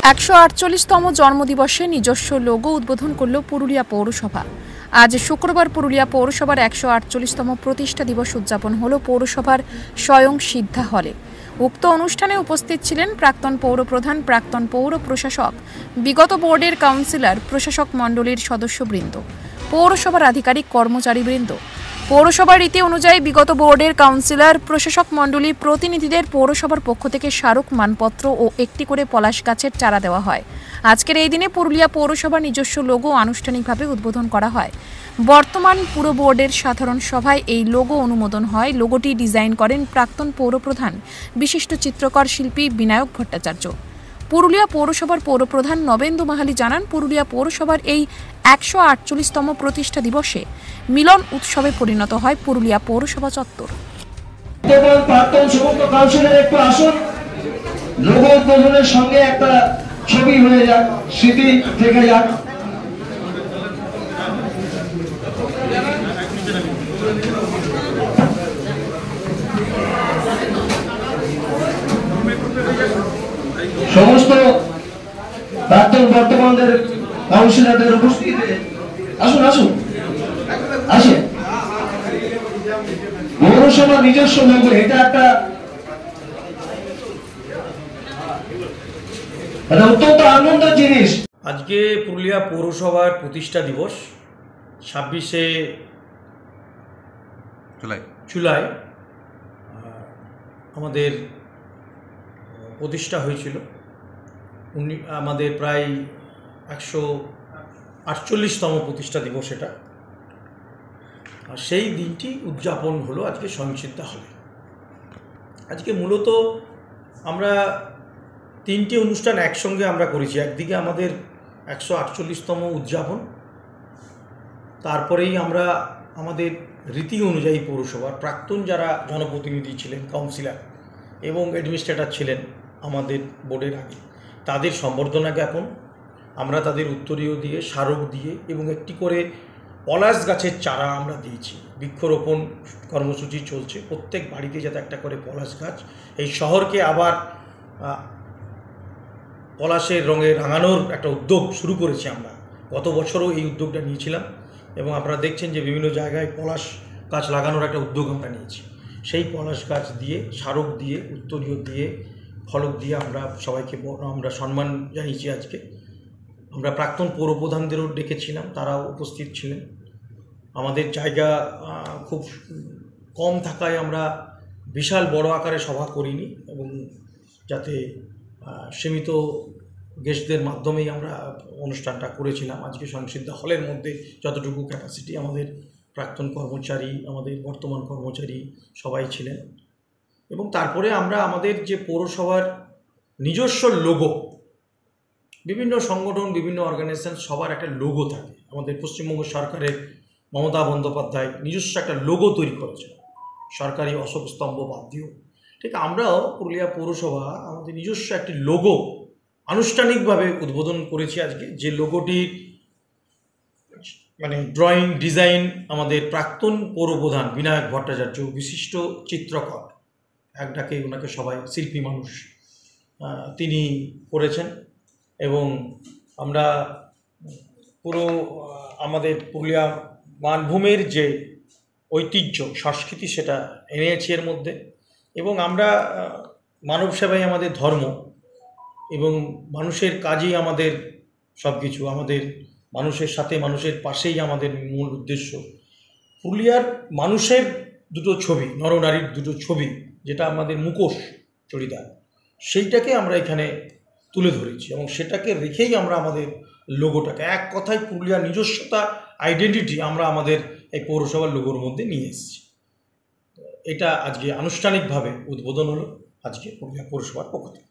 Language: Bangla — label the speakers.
Speaker 1: 148তম জন্মদিবসে নিজস্ব লোগো উদ্বোধন করল পুরুলিয়া পৌরসভা। আজ শুক্রবার পুরুলিয়া পৌরসভার 148তম প্রতিষ্ঠা দিবস উদযাপন হল পৌরসভার স্বয়ং সিদ্ধা হলে। উক্ত অনুষ্ঠানে উপস্থিত ছিলেন প্রাক্তন পৌরপ্রধান, প্রাক্তন পৌর প্রশাসক, বিগত বোর্ডের কাউন্সিলর, প্রশাসক মণ্ডলীর সদস্যবৃন্দ, পৌরসভার আধিকারিক, কর্মচারীবৃন্দ। পৌরসভার রীতি অনুযায়ী বিগত বোর্ডের কাউন্সিলর, প্রশাসক মণ্ডলী প্রতিনিধিদের পৌরসভার পক্ষ থেকে স্মারক মানপত্র ও একটি করে পলাশ গাছের চারা দেওয়া হয়। আজকের এই দিনে পুরুলিয়া পৌরসভার নিজস্ব লোগো আনুষ্ঠানিকভাবে উদ্বোধন করা হয়। বর্তমান পুর বোর্ডের সাধারণ সভায় এই লোগো অনুমোদন হয়। লোগোটি ডিজাইন করেন প্রাক্তন পৌরপ্রধান, বিশিষ্ট চিত্রকর শিল্পী বিনায়ক ভট্টাচার্য। পুরুলিয়া পৌরসভার পৌরপ্রধান নবেন্দু মাহালি জানান, পুরুলিয়া পৌরসভার এই 148তম প্রতিষ্ঠা দিবসে মিলন উৎসবে পরিণত হয় পুরুলিয়া পৌরসভা চত্বর।
Speaker 2: প্রাক্তন সমস্ত কাউন্সিলর একটু আসুন, লোগো উদ্বোধনের সঙ্গে একটা ছবি হয়ে যাক, স্মৃতি থেকে যাক। সমস্ত প্রাক্তন বর্তমানদের কাউন্সিলরদের উপস্থিতিতে আসুন আসুন আসেন। পৌরসভা নিজস্ব লোগো, এটা একটা অত্যন্ত আনন্দের জিনিস।
Speaker 3: আজকে পুরুলিয়া পৌরসভার প্রতিষ্ঠা দিবস 26শে জুলাই আমাদের প্রতিষ্ঠা হয়েছিল। আমাদের প্রায় 148তম প্রতিষ্ঠা দিবস এটা। আর সেই দিনটি উদযাপন হলো আজকে স্বয়ংসিদ্ধা হলে। আজকে মূলত আমরা তিনটি অনুষ্ঠান একসঙ্গে আমরা করেছি। একদিকে আমাদের 148তম উদযাপন, তারপরেই আমরা আমাদের রীতি অনুযায়ী পৌরসভার প্রাক্তন যারা জনপ্রতিনিধি ছিলেন, কাউন্সিলর এবং অ্যাডমিনিস্ট্রেটর ছিলেন আমাদের বোর্ডের আগে, তাদের সম্বর্ধনা জ্ঞাপন আমরা তাদের উত্তরীয় দিয়ে, স্মারক দিয়ে এবং একটি করে পলাশ গাছের চারা আমরা দিয়েছি। বৃক্ষরোপণ কর্মসূচি চলছে, প্রত্যেক বাড়িতে যাতে একটা করে পলাশ গাছ। এই শহরকে আবার পলাশের রঙে রাঙানোর একটা উদ্যোগ শুরু করেছি আমরা। গত বছরও এই উদ্যোগটা নিয়েছিলাম এবং আপনারা দেখছেন যে বিভিন্ন জায়গায় পলাশ গাছ লাগানোর একটা উদ্যোগ আমরা নিয়েছি। সেই পলাশ গাছ দিয়ে, স্মারক দিয়ে, উত্তরীয় দিয়ে, ফলক দিয়ে আমরা সবাইকে আমরা সম্মান জানিয়েছি। আজকে আমরা প্রাক্তন পৌরপ্রধানদেরও ডেকেছিলাম, তারাও উপস্থিত ছিলেন। আমাদের জায়গা খুব কম থাকায় আমরা বিশাল বড় আকারে সভা করিনি এবং যাতে সীমিত গেস্টদের মাধ্যমেই আমরা অনুষ্ঠানটা করেছিলাম। আজকে স্বয়ংসিদ্ধা হলের মধ্যে যতটুকু ক্যাপাসিটি, আমাদের প্রাক্তন কর্মচারী, আমাদের বর্তমান কর্মচারী সবাই ছিলেন। এবং তারপরে আমরা আমাদের যে পৌরসভার নিজস্ব লোগো, বিভিন্ন সংগঠন, বিভিন্ন অর্গানাইজেশন সবার একটা লোগো থাকে। আমাদের পশ্চিমবঙ্গ সরকারের মমতা বন্দ্যোপাধ্যায় নিজস্ব একটা লোগো তৈরি করেছে, সরকারি অশোক স্তম্ভ বাদ দিয়েও। ঠিক আমরাও পুরুলিয়া পৌরসভা আমাদের নিজস্ব একটি লোগো আনুষ্ঠানিকভাবে উদ্বোধন করেছি আজকে। যে লোগোটির ড্রয়িং ডিজাইন আমাদের প্রাক্তন পৌরপ্রধান বিনায়ক ভট্টাচার্য, বিশিষ্ট চিত্রকর, এক ডাকে ওনাকে সবাই শিল্পী মানুষ, তিনি করেছেন। এবং আমরা পুরো আমাদের পুরুলিয়া মানভূমের যে ঐতিহ্য, সংস্কৃতি, সেটা এনেছি এর মধ্যে। এবং আমরা মানব সেবাই আমাদের ধর্ম এবং মানুষের কাজই আমাদের সব কিছু। আমাদের মানুষের সাথে, মানুষের পাশেই আমাদের মূল উদ্দেশ্য। পুরুলিয়ার মানুষের দুটো ছবি, নরনারীর দুটো ছবি, যেটা আমাদের মুখোশ চরিদার, সেইটাকে আমরা এখানে তুলে ধরেছি এবং সেটাকে রেখেই আমরা আমাদের লোগোটাকে, এক কথায় পুরুলিয়ার নিজস্বতা, আইডেন্টিটি আমরা আমাদের এই পৌরসভার লোগোর মধ্যে নিয়ে এসেছি। এটা আজকে আনুষ্ঠানিকভাবে উদ্বোধন হলো আজকে পুরুলিয়া পৌরসভার পক্ষ থেকে।